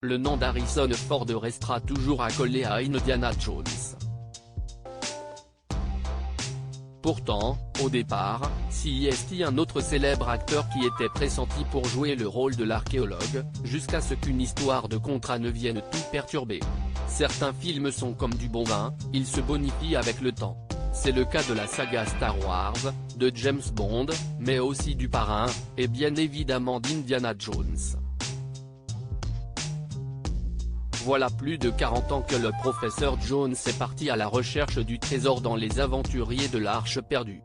le nom d'Harrison Ford restera toujours accolé à Indiana Jones. Pourtant, au départ, c'etait un autre célèbre acteur qui était pressenti pour jouer le rôle de l'archéologue, jusqu'à ce qu'une histoire de contrat ne vienne tout perturber. Certains films sont comme du bon vin, ils se bonifient avec le temps. C'est le cas de la saga Star Wars, de James Bond, mais aussi du Parrain, et bien évidemment d'Indiana Jones. Voilà plus de 40 ans que le professeur Jones est parti à la recherche du trésor dans Les Aventuriers de l'Arche perdue.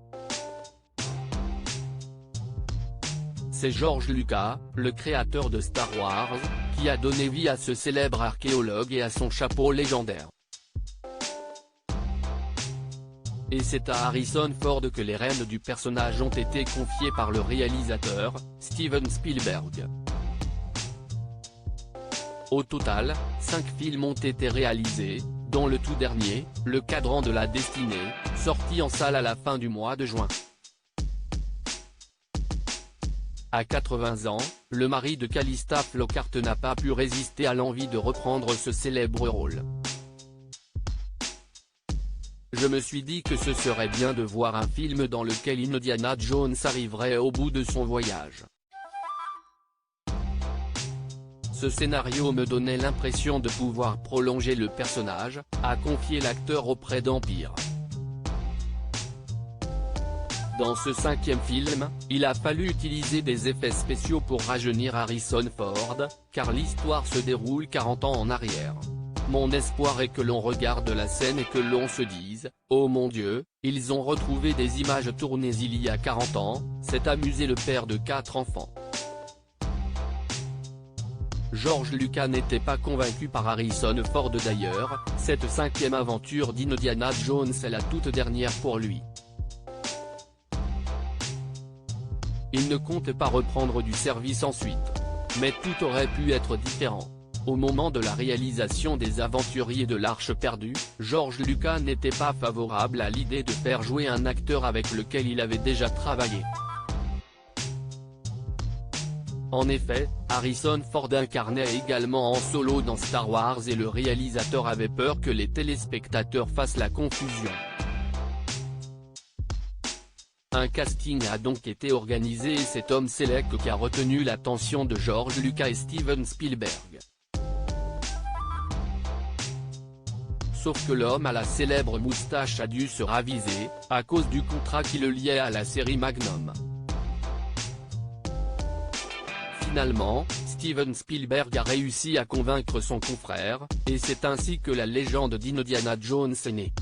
C'est George Lucas, le créateur de Star Wars, qui a donné vie à ce célèbre archéologue et à son chapeau légendaire. Et c'est à Harrison Ford que les rênes du personnage ont été confiées par le réalisateur, Steven Spielberg. Au total, 5 films ont été réalisés, dont le tout dernier, Le Cadran de la Destinée, sorti en salle à la fin du mois de juin. À 80 ans, le mari de Calista Flockhart n'a pas pu résister à l'envie de reprendre ce célèbre rôle. Je me suis dit que ce serait bien de voir un film dans lequel Indiana Jones arriverait au bout de son voyage. Ce scénario me donnait l'impression de pouvoir prolonger le personnage, a confié l'acteur auprès d'Empire. Dans ce 5e film, il a fallu utiliser des effets spéciaux pour rajeunir Harrison Ford, car l'histoire se déroule 40 ans en arrière. Mon espoir est que l'on regarde la scène et que l'on se dise « Oh mon Dieu, ils ont retrouvé des images tournées il y a 40 ans, c'est amusé le père de 4 enfants ». George Lucas n'était pas convaincu par Harrison Ford d'ailleurs, cette 5e aventure d'Indiana Jones est la toute dernière pour lui. Il ne compte pas reprendre du service ensuite. Mais tout aurait pu être différent. Au moment de la réalisation des Aventuriers de l'Arche perdue, George Lucas n'était pas favorable à l'idée de faire jouer un acteur avec lequel il avait déjà travaillé. En effet, Harrison Ford incarnait également en solo dans Star Wars et le réalisateur avait peur que les téléspectateurs fassent la confusion. Un casting a donc été organisé et c'est Tom Selleck qui a retenu l'attention de George Lucas et Steven Spielberg. Sauf que l'homme à la célèbre moustache a dû se raviser, à cause du contrat qui le liait à la série Magnum. Finalement, Steven Spielberg a réussi à convaincre son confrère, et c'est ainsi que la légende d'Indiana Jones est née.